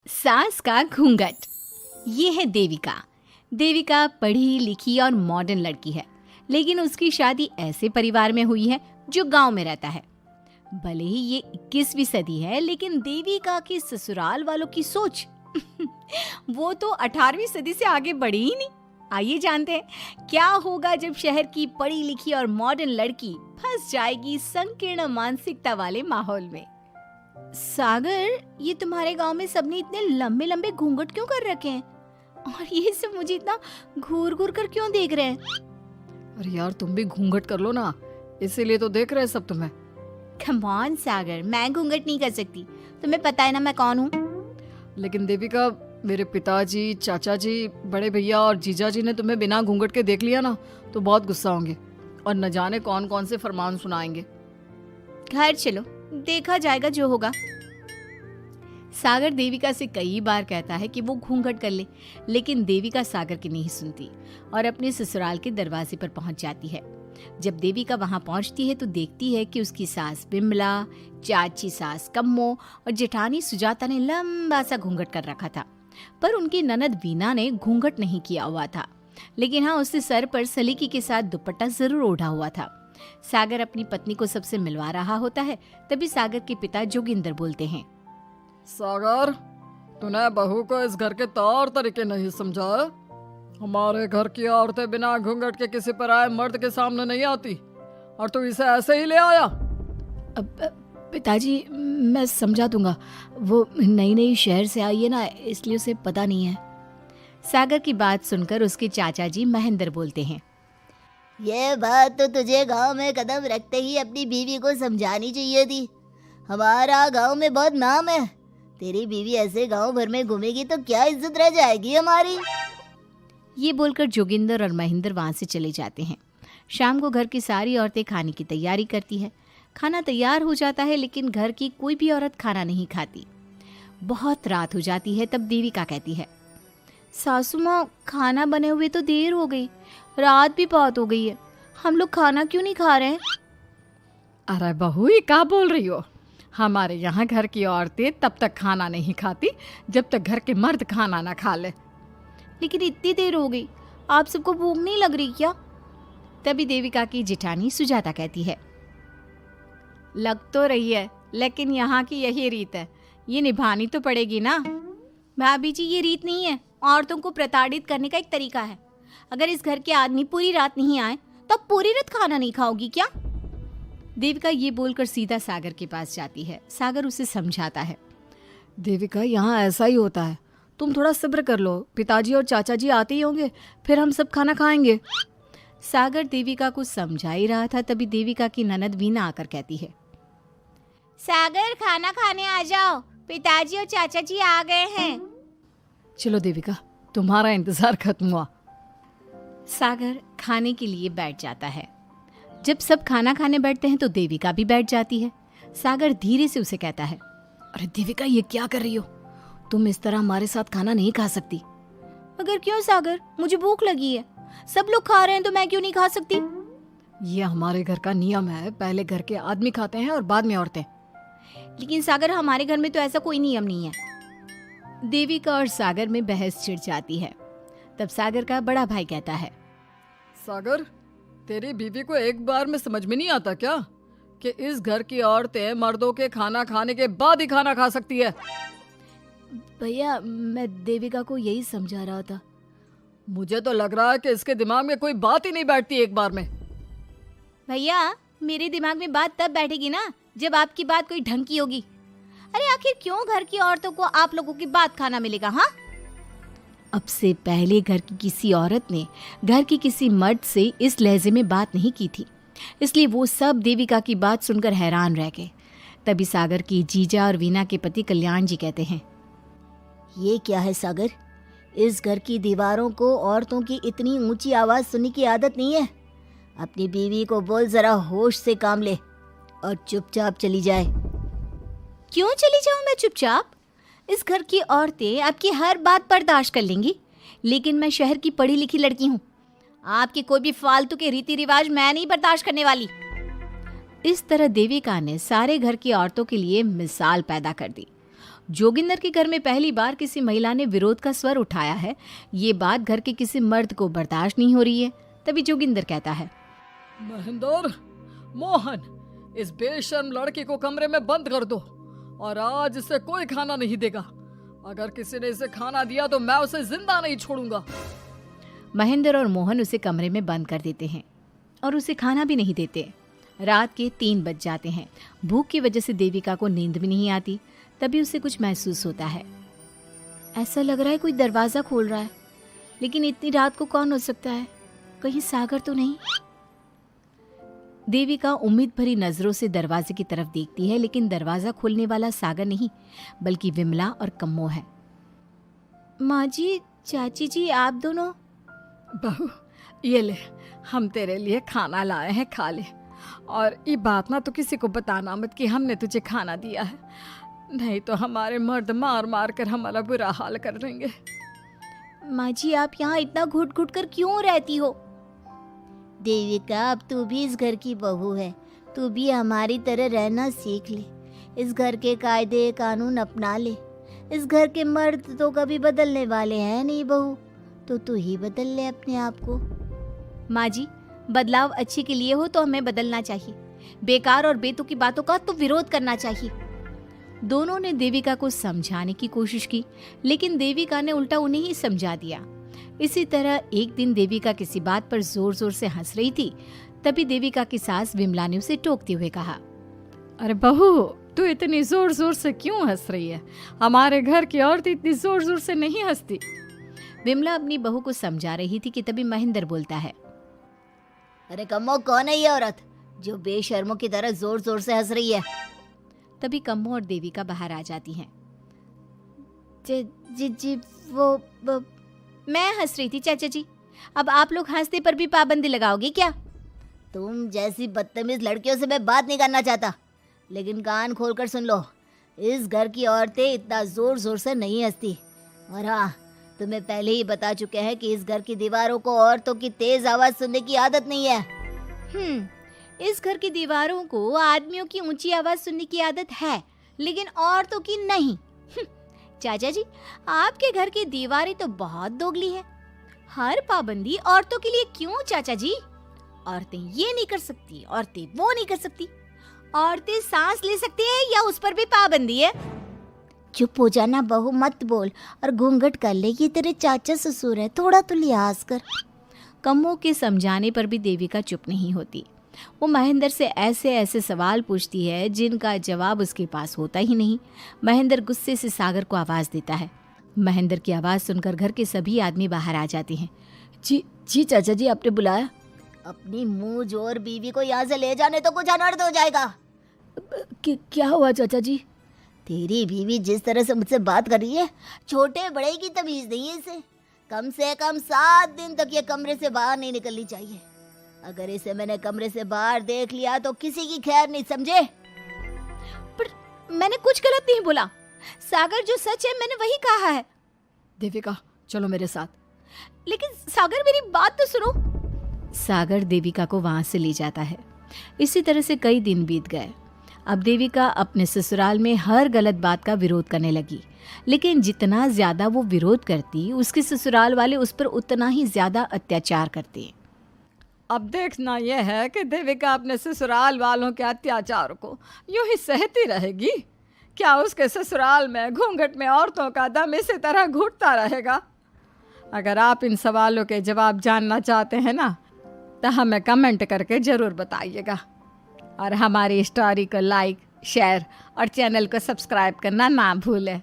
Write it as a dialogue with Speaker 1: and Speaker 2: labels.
Speaker 1: सास का घूंघट। ये है देविका। देविका पढ़ी लिखी और मॉडर्न लड़की है, लेकिन उसकी शादी ऐसे परिवार में हुई है जो गांव में रहता है। भले ही ये 21वीं सदी है, लेकिन देविका की ससुराल वालों की सोच वो तो 18वीं सदी से आगे बढ़ी ही नहीं। आइए जानते हैं क्या होगा जब शहर की पढ़ी लिखी और मॉडर्न लड़की फंस जाएगी संकीर्ण मानसिकता वाले माहौल में। सागर, ये तुम्हारे गांव में सबने इतने लंबे लंबे घूंघट क्यों कर रखे हैं? और ये सब मुझे इतना घूर घूर कर क्यों देख रहे हैं?
Speaker 2: अरे यार, तुम भी घूंघट कर लो ना, इसीलिए तो देख रहे हैं सब तुम्हें।
Speaker 1: कम ऑन सागर, मैं घूंघट नहीं कर सकती। तुम्हें पता है ना मैं कौन हूँ।
Speaker 2: लेकिन देविका, मेरे पिताजी, चाचा जी, बड़े भैया और जीजा जी ने तुम्हें बिना घूंघट के देख लिया ना तो बहुत गुस्सा होंगे और न जाने कौन कौन से फरमान सुनाएंगे।
Speaker 1: घर चलो, देखा जाएगा जो होगा। सागर देविका से कई बार कहता है कि वो घूंघट कर ले, लेकिन देविका सागर की नहीं सुनती और अपने ससुराल के दरवाजे पर पहुंच जाती है। जब देविका वहां पहुंचती है तो देखती है कि उसकी सास बिमला, चाची सास कम्मो और जेठानी सुजाता ने लंबा सा घूंघट कर रखा था, पर उनकी ननद वीना ने घूंघट नहीं किया हुआ था। लेकिन हाँ, उसने सर पर सलीकी के साथ दुपट्टा जरूर ओढ़ा हुआ था। सागर अपनी पत्नी को सबसे मिलवा रहा होता है, तभी सागर के पिता जोगिंदर बोलते हैं,
Speaker 2: सागर, तूने बहू को इस घर के तौर तरीके नहीं समझा। हमारे घर की औरतें बिना घूंघट के किसी पर आए मर्द के सामने नहीं आती और तू इसे ऐसे ही ले आया।
Speaker 1: पिताजी, मैं समझा दूंगा। वो नई नई शहर से आई है ना, इसलिए उसे पता नहीं है। सागर की बात सुनकर उसके चाचा जी महेंद्र बोलते हैं,
Speaker 3: ये बात तो तुझे गांव में कदम रखते ही अपनी बीवी को समझानी चाहिए थी। हमारा गांव में बहुत नाम है। तेरी बीवी ऐसे गांव भर में घूमेगी तो क्या इज्जत रह जाएगी हमारी।
Speaker 1: ये बोलकर जोगिंदर और महेंद्र वहां से चले जाते हैं। शाम को घर की सारी औरतें खाने की तैयारी करती है। खाना तैयार हो जाता है, लेकिन घर की कोई भी औरत खाना नहीं खाती। बहुत रात हो जाती है, तब देविका कहती है, सासू माँ, खाना बने हुए तो देर हो गई, रात भी बहुत हो गई है, हम लोग खाना क्यों नहीं खा रहे हैं?
Speaker 2: अरे बहू, ये क्या बोल रही हो? हमारे यहाँ घर की औरतें तब तक खाना नहीं खाती जब तक घर के मर्द खाना ना खा ले।
Speaker 1: लेकिन इतनी देर हो गई, आप सबको भूख नहीं लग रही क्या? तभी देविका की जेठानी सुजाता कहती है, लग तो रही है, लेकिन यहाँ की यही रीत है, ये निभानी तो पड़ेगी ना। भाभी जी, ये रीत नहीं है, औरतों को प्रताड़ित करने का एक तरीका है। अगर इस घर के आदमी पूरी रात नहीं आए तो पूरी रात खाना नहीं खाओगी क्या? देविका ये बोलकर सीधा सागर के पास जाती है। सागर उसे समझाता है,
Speaker 2: देविका, यहाँ ऐसा ही होता है, तुम थोड़ा सब्र कर लो, पिताजी और चाचा जी आते ही होंगे, फिर हम सब खाना खाएंगे।
Speaker 1: सागर देविका को समझा ही रहा था, तभी देविका की ननद वीना आकर कहती है, सागर, खाना खाने आ जाओ, पिताजी और चाचा जी आ गए हैं।
Speaker 2: चलो देविका, तुम्हारा इंतजार खत्म हुआ।
Speaker 1: सागर खाने के लिए बैठ जाता है। जब सब खाना खाने बैठते हैं तो देविका भी बैठ जाती है। सागर धीरे से उसे कहता है,
Speaker 2: अरे देविका, ये क्या कर रही हो? तुम इस तरह हमारे साथ खाना नहीं खा सकती।
Speaker 1: मगर क्यों सागर, मुझे भूख लगी है, सब लोग खा रहे हैं तो मैं क्यों नहीं खा सकती?
Speaker 2: ये हमारे घर का नियम है, पहले घर के आदमी खाते हैं और बाद में औरतें।
Speaker 1: लेकिन सागर, हमारे घर में तो ऐसा कोई नियम नहीं है। देविका और सागर में बहस छिड़ जाती है। तब सागर का बड़ा भाई कहता है,
Speaker 2: सागर, तेरी बीवी को एक बार में समझ में नहीं आता क्या कि इस घर की औरतें मर्दों के खाना खाने के बाद ही खाना खा सकती है?
Speaker 1: भैया, मैं देविका को यही समझा रहा था।
Speaker 2: मुझे तो लग रहा है कि इसके दिमाग में कोई बात ही नहीं बैठती एक बार में।
Speaker 1: भैया, मेरे दिमाग में बात तब बैठेगी ना जब आपकी बात कोई ढंग की होगी। अरे आखिर क्यों घर की औरतों को आप लोगों की बात खाना मिलेगा? हाँ, अब से पहले घर की किसी औरत ने घर की किसी मर्द से इस लहजे में बात नहीं की थी, इसलिए वो सब देविका की बात सुनकर हैरान रह गए। तभी सागर की जीजा और वीना के पति कल्याण जी कहते हैं,
Speaker 3: ये क्या है सागर, इस घर की दीवारों को औरतों की इतनी ऊंची आवाज सुनने की आदत नहीं है। अपनी बीवी को बोल जरा होश से काम ले और चुपचाप चली जाए।
Speaker 1: क्यों चली जाऊं मैं चुपचाप? इस घर की औरतें आपकी हर बात बर्दाश्त कर लेंगी, लेकिन मैं शहर की पढ़ी लिखी लड़की हूँ। आपके कोई भी फालतू के रीति रिवाज मैं नहीं बर्दाश्त करने वाली। इस तरह देविका ने सारे घर की औरतों के लिए मिसाल पैदा कर दी जोगिंदर के घर में पहली बार किसी महिला ने विरोध का स्वर उठाया है, ये बात घर के किसी मर्द को बर्दाश्त नहीं हो रही है। तभी जोगिंदर कहता है,
Speaker 2: महेंद्र, मोहन, इस बेशर्म लड़की को कमरे में बंद कर दो और आज इसे कोई खाना नहीं देगा। अगर किसी ने इसे खाना दिया तो मैं उसे जिंदा नहीं छोड़ूंगा।
Speaker 1: महेंद्र और मोहन उसे कमरे में बंद कर देते हैं और उसे खाना भी नहीं देते। रात के 3 बज जाते हैं। भूख की वजह से देविका को नींद भी नहीं आती। तभी उसे कुछ महसूस होता है। ऐसा लग रहा है कोई दरवाजा खोल रहा है, लेकिन इतनी रात को कौन हो सकता है? कहीं सागर तो नहीं? देविका उम्मीद भरी नजरों से दरवाजे की तरफ देखती है, लेकिन दरवाजा खोलने वाला सागर नहीं बल्कि विमला और कम्मो है। माँ जी, चाची जी, आप दोनों?
Speaker 2: बहू, ये ले, हम तेरे लिए खाना लाए हैं, खा ले। और ये बात ना तो किसी को बताना मत कि हमने तुझे खाना दिया है, नहीं तो हमारे मर्द मार मार कर हमारा बुरा हाल कर देंगे।
Speaker 1: माँ जी, आप यहाँ इतना घुट घुट कर क्यों रहती हो?
Speaker 3: देविका, अब तू भी इस घर की बहू है, तू भी हमारी तरह रहना सीख ले। इस घर के कायदे कानून अपना ले। इस घर के मर्द तो कभी बदलने वाले हैं नहीं बहू, तो तू ही बदल ले अपने आप को।
Speaker 1: माँ जी, बदलाव अच्छे के लिए हो तो हमें बदलना चाहिए, बेकार और बेतुकी बातों का तो विरोध करना चाहिए। दोनों ने देविका को समझाने की कोशिश की, लेकिन देविका ने उल्टा उन्हें ही समझा दिया। इसी तरह एक दिन देविका किसी बात पर जोर जोर से हंस रही थी। तभी देविका की सास विमला ने उसे टोकते हुए कहा,
Speaker 2: अरे बहू, तू इतनी जोर जोर से क्यों हंस रही है? हमारे घर की औरत इतनी जोर जोर से नहीं हंसती।
Speaker 1: विमला अपनी बहू को समझा रही थी कि तभी महेंद्र बोलता है,
Speaker 3: अरे कम्मो, कौन है ये औरत जो बेशर्मों की तरह जोर जोर से हंस रही है?
Speaker 1: तभी कम्मो और देविका बाहर आ जाती हैं।
Speaker 3: जी वो
Speaker 1: मैं हंस रही थी चाचा जी, अब आप लोग हंसने पर भी पाबंदी लगाओगे क्या?
Speaker 3: तुम जैसी बदतमीज लड़कियों से मैं बात नहीं करना चाहता, लेकिन कान खोलकर सुन लो, इस घर की औरतें इतना जोर जोर से नहीं हंसती। और हाँ, तुम्हें पहले ही बता चुके हैं कि इस घर की दीवारों को औरतों की तेज आवाज सुनने की आदत नहीं है।
Speaker 1: इस घर की दीवारों को आदमियों की ऊंची आवाज सुनने की आदत है, लेकिन औरतों की नहीं। चाचा जी, आपके घर की दीवारें तो बहुत दोगली है। हर पाबंदी औरतों के लिए क्यों चाचा जी? औरतें ये नहीं कर सकती, औरतें वो नहीं कर सकती। औरतें सांस ले सकती है या उस पर भी पाबंदी है?
Speaker 3: चुप हो जाना बहू, मत बोल और घूंघट कर ले। ये तेरे चाचा ससुर है, थोड़ा तो लिहाज कर।
Speaker 1: कम्मो के समझाने पर भी देविका चुप नहीं होती। वो महेंद्र से ऐसे ऐसे सवाल पूछती है जिनका जवाब उसके पास होता ही नहीं। महेंद्र गुस्से से सागर को आवाज देता है। महेंद्र की आवाज सुनकर घर के सभी आदमी बाहर आ जाते हैं।
Speaker 3: जी चाचा जी, आपने बुलाया? अपनी मुंह जोर बीवी को यहाँ से ले जाने तो कुछ अनर्थ हो जाएगा।
Speaker 2: क्या हुआ चाचा जी?
Speaker 3: तेरी बीवी जिस तरह से मुझसे बात कर रही है, छोटे बड़े की तमीज नहीं है इसे। कम से कम 7 दिन तक ये कमरे से बाहर नहीं निकलनी चाहिए। अगर इसे मैंने कमरे से बाहर देख लिया तो किसी की खैर नहीं, समझे?
Speaker 1: पर मैंने कुछ गलत नहीं बोला। सागर, जो सच है मैंने वही कहा है।
Speaker 2: देविका, चलो मेरे साथ।
Speaker 1: लेकिन सागर, मेरी बात तो सुनो। सागर देविका को वहां से ले जाता है। इसी तरह से कई दिन बीत गए। अब देविका अपने ससुराल में हर गलत बात का विरोध करने लगी, लेकिन जितना ज्यादा वो विरोध करती, उसके ससुराल वाले उस पर उतना ही ज्यादा अत्याचार करते।
Speaker 2: अब देखना यह है कि देविका अपने ससुराल वालों के अत्याचार को यूं ही सहती रहेगी। क्या उसके ससुराल में घूंघट में औरतों का दम इसी तरह घुटता रहेगा? अगर आप इन सवालों के जवाब जानना चाहते हैं ना, तो हमें कमेंट करके ज़रूर बताइएगा। और हमारी स्टोरी को लाइक, शेयर और चैनल को सब्सक्राइब करना ना भूलें।